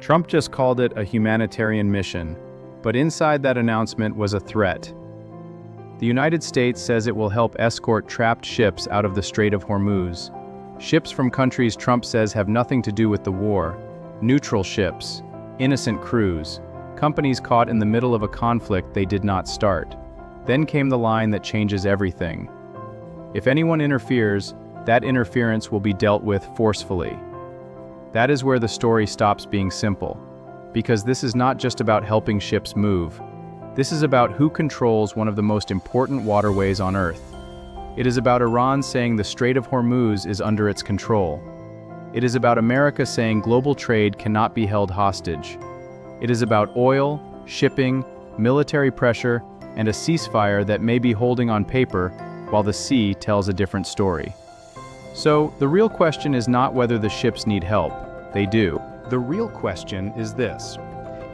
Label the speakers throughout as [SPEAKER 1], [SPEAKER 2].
[SPEAKER 1] Trump just called it a humanitarian mission, but inside that announcement was a threat. The United States says it will help escort trapped ships out of the Strait of Hormuz. Ships from countries Trump says have nothing to do with the war. Neutral ships, innocent crews, companies caught in the middle of a conflict they did not start. Then came the line that changes everything. If anyone interferes, that interference will be dealt with forcefully. That is where the story stops being simple. Because this is not just about helping ships move. This is about who controls one of the most important waterways on Earth. It is about Iran saying the Strait of Hormuz is under its control. It is about America saying global trade cannot be held hostage. It is about oil, shipping, military pressure, and a ceasefire that may be holding on paper while the sea tells a different story. So, the real question is not whether the ships need help. They do.
[SPEAKER 2] The real question is this: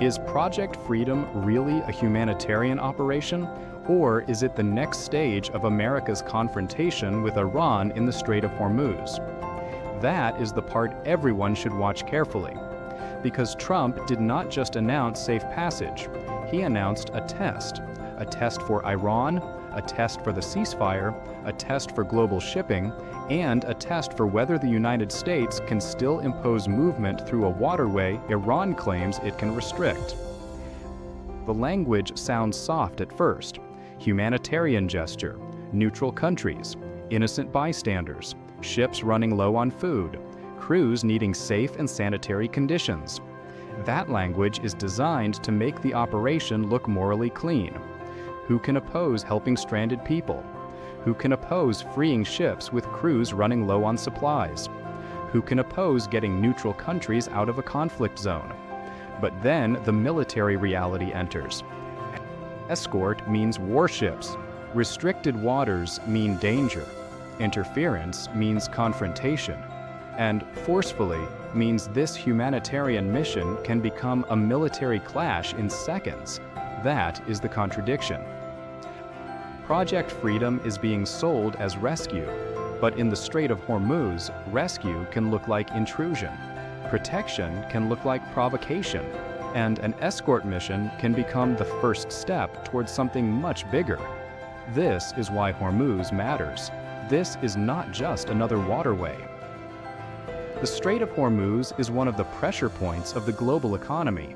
[SPEAKER 2] is Project Freedom really a humanitarian operation, or is it the next stage of America's confrontation with Iran in the Strait of Hormuz? That is the part everyone should watch carefully. Because Trump did not just announce safe passage, he announced a test for Iran, a test for the ceasefire, a test for global shipping, and a test for whether the United States can still impose movement through a waterway Iran claims it can restrict. The language sounds soft at first: humanitarian gesture, neutral countries, innocent bystanders, ships running low on food, crews needing safe and sanitary conditions. That language is designed to make the operation look morally clean. Who can oppose helping stranded people? Who can oppose freeing ships with crews running low on supplies? Who can oppose getting neutral countries out of a conflict zone? But then the military reality enters. Escort means warships. Restricted waters mean danger. Interference means confrontation. And forcefully means this humanitarian mission can become a military clash in seconds. That is the contradiction. Project Freedom is being sold as rescue, but in the Strait of Hormuz, rescue can look like intrusion. Protection can look like provocation, and an escort mission can become the first step towards something much bigger. This is why Hormuz matters. This is not just another waterway. The Strait of Hormuz is one of the pressure points of the global economy.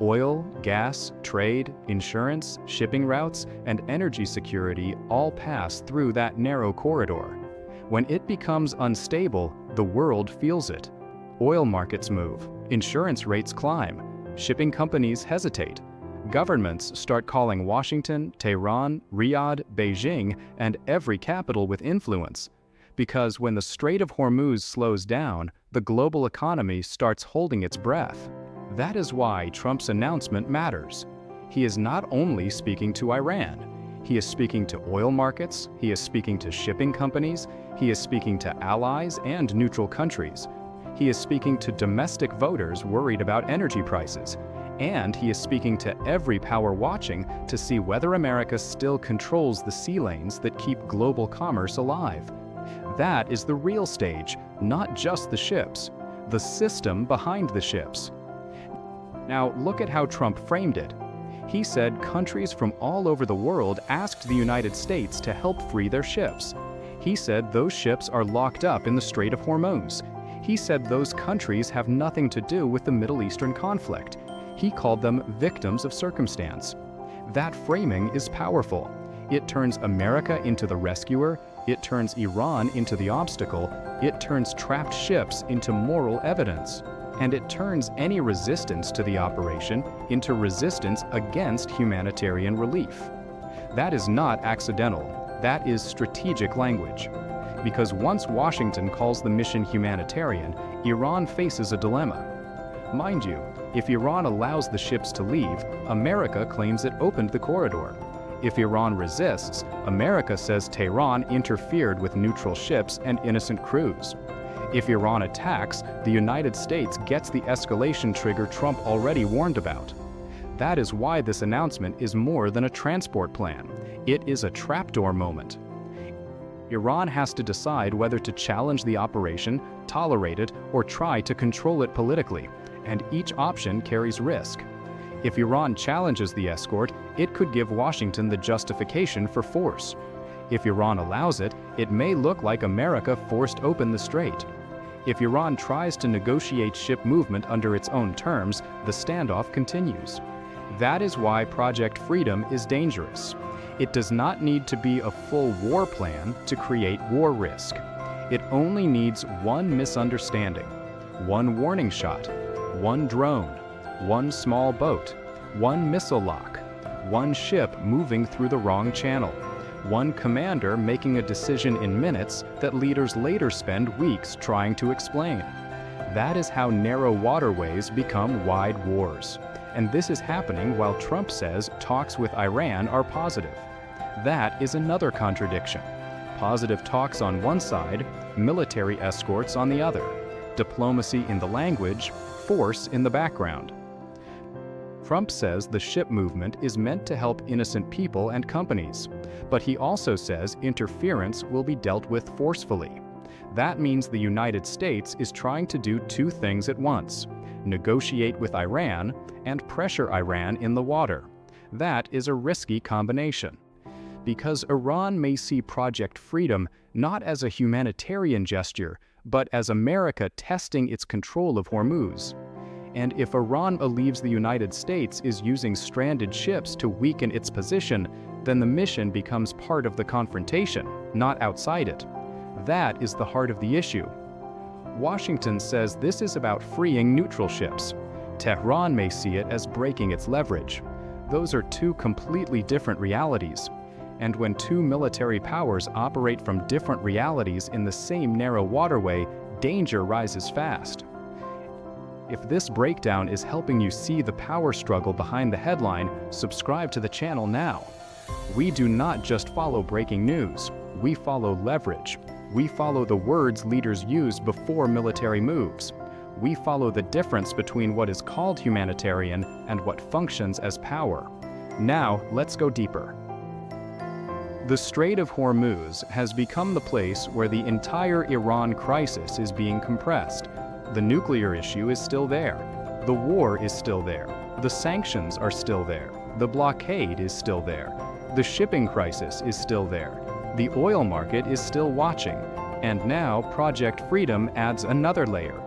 [SPEAKER 2] Oil, gas, trade, insurance, shipping routes, and energy security all pass through that narrow corridor. When it becomes unstable, the world feels it. Oil markets move, insurance rates climb, shipping companies hesitate. Governments start calling Washington, Tehran, Riyadh, Beijing, and every capital with influence. Because when the Strait of Hormuz slows down, the global economy starts holding its breath. That is why Trump's announcement matters. He is not only speaking to Iran. He is speaking to oil markets, he is speaking to shipping companies, he is speaking to allies and neutral countries. He is speaking to domestic voters worried about energy prices. And he is speaking to every power watching to see whether America still controls the sea lanes that keep global commerce alive. That is the real stage, not just the ships, the system behind the ships. Now look at how Trump framed it. He said countries from all over the world asked the United States to help free their ships. He said those ships are locked up in the Strait of Hormuz. He said those countries have nothing to do with the Middle Eastern conflict. He called them victims of circumstance. That framing is powerful. It turns America into the rescuer, it turns Iran into the obstacle, it turns trapped ships into moral evidence, and it turns any resistance to the operation into resistance against humanitarian relief. That is not accidental, that is strategic language. Because once Washington calls the mission humanitarian, Iran faces a dilemma. Mind you, if Iran allows the ships to leave, America claims it opened the corridor. If Iran resists, America says Tehran interfered with neutral ships and innocent crews. If Iran attacks, the United States gets the escalation trigger Trump already warned about. That is why this announcement is more than a transport plan. It is a trapdoor moment. Iran has to decide whether to challenge the operation, tolerate it, or try to control it politically. and each option carries risk. If Iran challenges the escort, it could give Washington the justification for force. If Iran allows it, it may look like America forced open the strait. If Iran tries to negotiate ship movement under its own terms, the standoff continues. That is why Project Freedom is dangerous. It does not need to be a full war plan to create war risk. It only needs one misunderstanding, one warning shot, one drone, one small boat, one missile lock, one ship moving through the wrong channel, one commander making a decision in minutes that leaders later spend weeks trying to explain. That is how narrow waterways become wide wars. And this is happening while Trump says talks with Iran are positive. That is another contradiction. Positive talks on one side, military escorts on the other. Diplomacy in the language, force in the background. Trump says the ship movement is meant to help innocent people and companies, but he also says interference will be dealt with forcefully. That means the United States is trying to do two things at once: negotiate with Iran and pressure Iran in the water. That is a risky combination. Because Iran may see Project Freedom not as a humanitarian gesture, but as America testing its control of Hormuz. And if Iran believes the United States is using stranded ships to weaken its position, then the mission becomes part of the confrontation, not outside it. That is the heart of the issue. Washington says this is about freeing neutral ships. Tehran may see it as breaking its leverage. Those are two completely different realities. And when two military powers operate from different realities in the same narrow waterway, danger rises fast. If this breakdown is helping you see the power struggle behind the headline, subscribe to the channel now. We do not just follow breaking news, we follow leverage. We follow the words leaders use before military moves. We follow the difference between what is called humanitarian and what functions as power. Now, let's go deeper. The Strait of Hormuz has become the place where the entire Iran crisis is being compressed. The nuclear issue is still there. The war is still there. The sanctions are still there. The blockade is still there. The shipping crisis is still there. The oil market is still watching. And now Project Freedom adds another layer.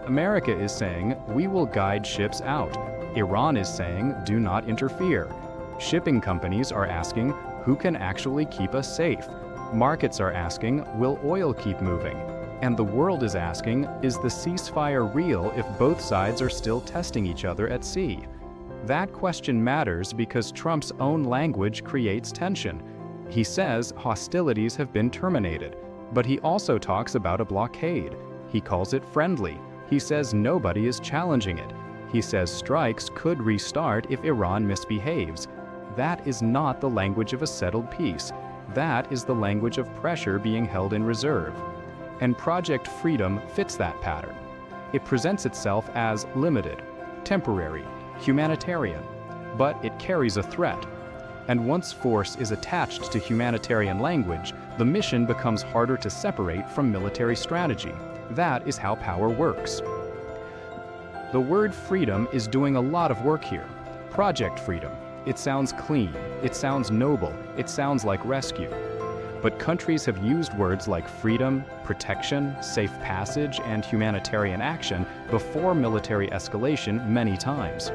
[SPEAKER 2] America is saying, we will guide ships out. Iran is saying, do not interfere. Shipping companies are asking, who can actually keep us safe? Markets are asking, will oil keep moving? And the world is asking, is the ceasefire real if both sides are still testing each other at sea? That question matters because Trump's own language creates tension. He says hostilities have been terminated, but he also talks about a blockade. He calls it friendly. He says nobody is challenging it. He says strikes could restart if Iran misbehaves. That is not the language of a settled peace. That is the language of pressure being held in reserve. And Project Freedom fits that pattern. It presents itself as limited, temporary, humanitarian, but it carries a threat. And once force is attached to humanitarian language, the mission becomes harder to separate from military strategy. That is how power works. The word freedom is doing a lot of work here. Project Freedom. It sounds clean, it sounds noble, it sounds like rescue. But countries have used words like freedom, protection, safe passage, and humanitarian action before military escalation many times.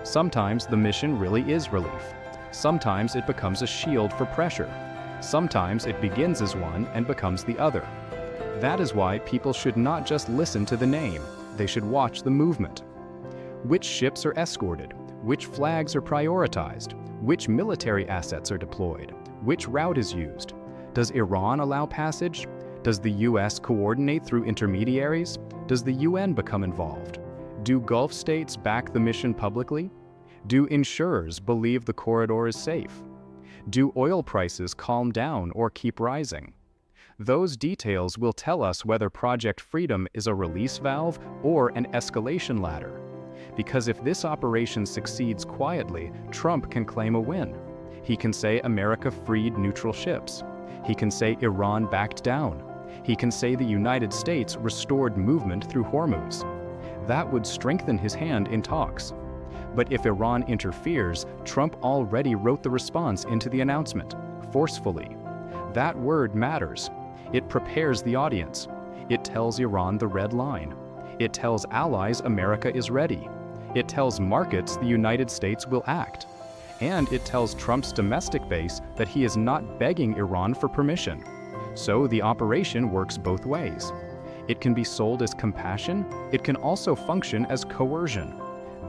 [SPEAKER 2] Sometimes the mission really is relief. Sometimes it becomes a shield for pressure. Sometimes it begins as one and becomes the other. That is why people should not just listen to the name, they should watch the movement. Which ships are escorted? Which flags are prioritized? Which military assets are deployed? Which route is used? Does Iran allow passage? Does the US coordinate through intermediaries? Does the UN become involved? Do Gulf states back the mission publicly? Do insurers believe the corridor is safe? Do oil prices calm down or keep rising? Those details will tell us whether Project Freedom is a release valve or an escalation ladder. Because if this operation succeeds quietly, Trump can claim a win. He can say America freed neutral ships. He can say Iran backed down. He can say the United States restored movement through Hormuz. That would strengthen his hand in talks. But if Iran interferes, Trump already wrote the response into the announcement, forcefully. That word matters. It prepares the audience. It tells Iran the red line. It tells allies America is ready. It tells markets the United States will act. And it tells Trump's domestic base that he is not begging Iran for permission. So the operation works both ways. It can be sold as compassion. It can also function as coercion.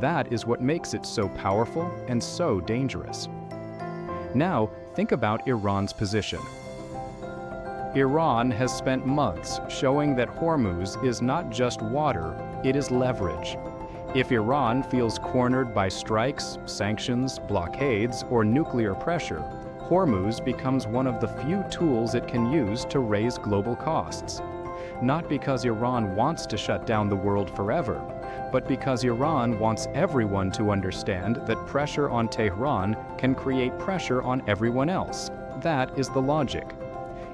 [SPEAKER 2] That is what makes it so powerful and so dangerous. Now, think about Iran's position. Iran has spent months showing that Hormuz is not just water, it is leverage. If Iran feels cornered by strikes, sanctions, blockades, or nuclear pressure, Hormuz becomes one of the few tools it can use to raise global costs. Not because Iran wants to shut down the world forever, but because Iran wants everyone to understand that pressure on Tehran can create pressure on everyone else. That is the logic.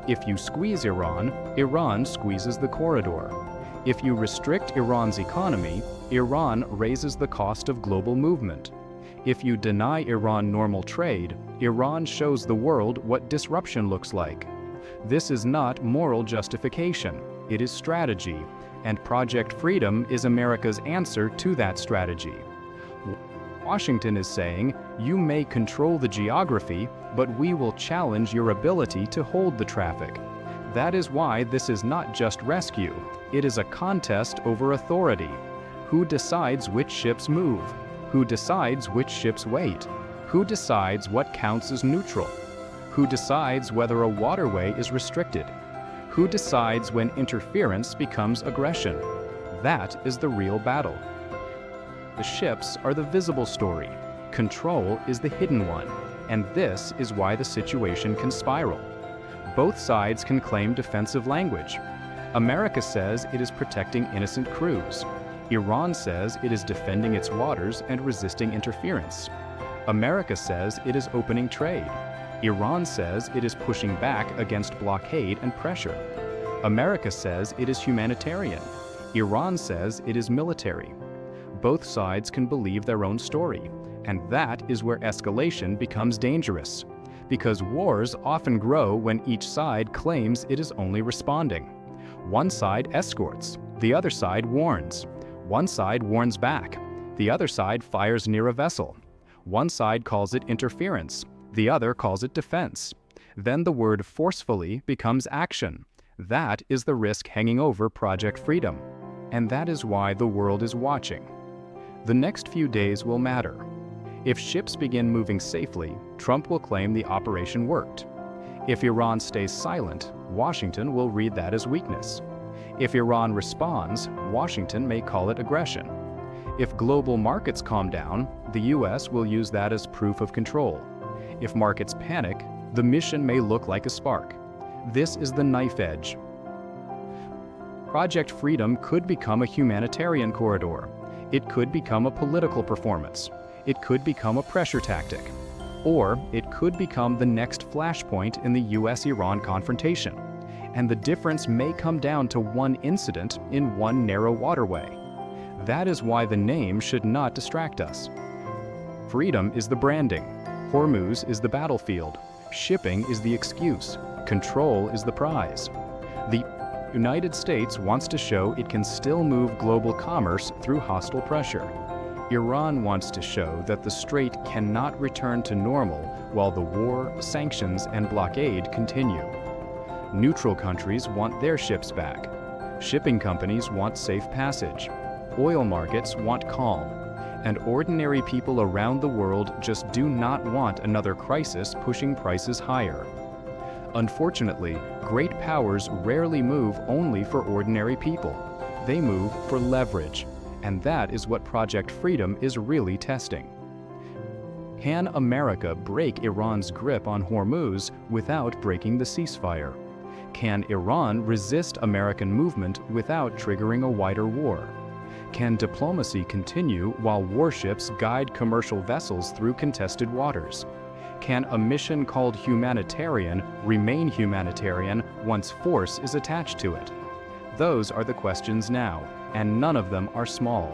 [SPEAKER 2] If you squeeze Iran, Iran squeezes the corridor. If you restrict Iran's economy, Iran raises the cost of global movement. If you deny Iran normal trade, Iran shows the world what disruption looks like. This is not moral justification, it is strategy, and Project Freedom is America's answer to that strategy. Washington is saying, you may control the geography, but we will challenge your ability to hold the traffic. That is why this is not just rescue, it is a contest over authority. Who decides which ships move? Who decides which ships wait? Who decides what counts as neutral? Who decides whether a waterway is restricted? Who decides when interference becomes aggression? That is the real battle. The ships are the visible story. Control is the hidden one. And this is why the situation can spiral. Both sides can claim defensive language. America says it is protecting innocent crews. Iran says it is defending its waters and resisting interference. America says it is opening trade. Iran says it is pushing back against blockade and pressure. America says it is humanitarian. Iran says it is military. Both sides can believe their own story, and that is where escalation becomes dangerous, because wars often grow when each side claims it is only responding. One side escorts, the other side warns. One side warns back, the other side fires near a vessel. One side calls it interference, the other calls it defense. Then the word forcefully becomes action. That is the risk hanging over Project Freedom, and that is why the world is watching. The next few days will matter. If ships begin moving safely, Trump will claim the operation worked. If Iran stays silent, Washington will read that as weakness. If Iran responds, Washington may call it aggression. If global markets calm down, the US will use that as proof of control. If markets panic, the mission may look like a spark. This is the knife edge. Project Freedom could become a humanitarian corridor. It could become a political performance. It could become a pressure tactic. Or it could become the next flashpoint in the US-Iran confrontation. And the difference may come down to one incident in one narrow waterway. That is why the name should not distract us. Freedom is the branding. Hormuz is the battlefield. Shipping is the excuse. Control is the prize. The United States wants to show it can still move global commerce through hostile pressure. Iran wants to show that the strait cannot return to normal while the war, sanctions, and blockade continue. Neutral countries want their ships back. Shipping companies want safe passage. Oil markets want calm. And ordinary people around the world just do not want another crisis pushing prices higher. Unfortunately, great powers rarely move only for ordinary people. They move for leverage, and that is what Project Freedom is really testing. Can America break Iran's grip on Hormuz without breaking the ceasefire? Can Iran resist American movement without triggering a wider war? Can diplomacy continue while warships guide commercial vessels through contested waters? Can a mission called humanitarian remain humanitarian once force is attached to it? Those are the questions now, and none of them are small.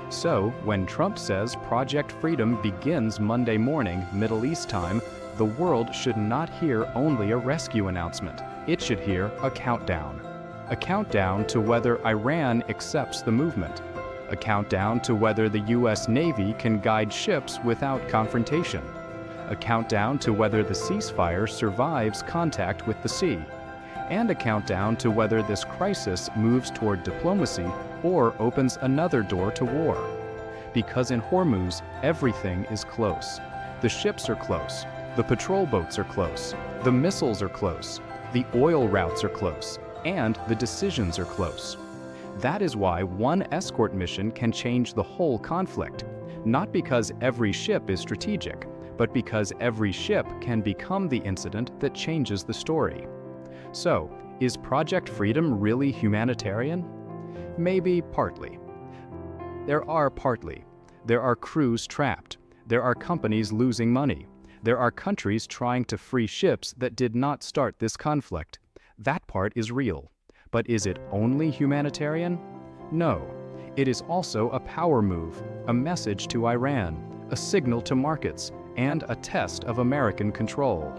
[SPEAKER 2] So, when Trump says Project Freedom begins Monday morning, Middle East time, the world should not hear only a rescue announcement. It should hear a countdown. A countdown to whether Iran accepts the movement. A countdown to whether the U.S. Navy can guide ships without confrontation. A countdown to whether the ceasefire survives contact with the sea. And a countdown to whether this crisis moves toward diplomacy or opens another door to war. Because in Hormuz, everything is close. The ships are close, the patrol boats are close, the missiles are close, the oil routes are close, and the decisions are close. That is why one escort mission can change the whole conflict, not because every ship is strategic, but because every ship can become the incident that changes the story. So, is Project Freedom really humanitarian? Maybe partly. There are crews trapped. There are companies losing money. There are countries trying to free ships that did not start this conflict. That part is real. But is it only humanitarian? No. It is also a power move, a message to Iran, a signal to markets, and a test of American control.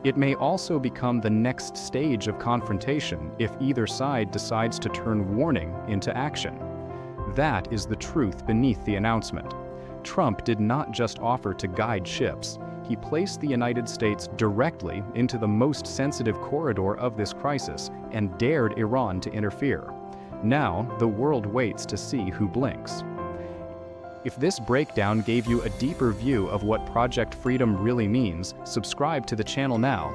[SPEAKER 2] It may also become the next stage of confrontation if either side decides to turn warning into action. That is the truth beneath the announcement. Trump did not just offer to guide ships. He placed the United States directly into the most sensitive corridor of this crisis and dared Iran to interfere. Now, the world waits to see who blinks. If this breakdown gave you a deeper view of what Project Freedom really means, subscribe to the channel now.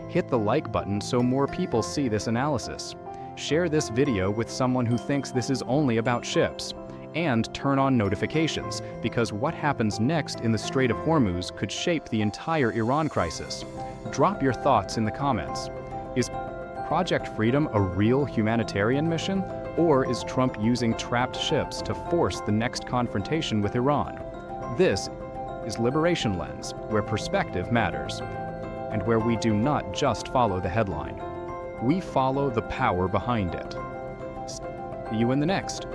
[SPEAKER 2] Hit the like button so more people see this analysis. Share this video with someone who thinks this is only about ships. And turn on notifications, because what happens next in the Strait of Hormuz could shape the entire Iran crisis. Drop your thoughts in the comments. Is Project Freedom a real humanitarian mission? Or is Trump using trapped ships to force the next confrontation with Iran? This is Liberation Lens, where perspective matters, and where we do not just follow the headline. We follow the power behind it. See you in the next.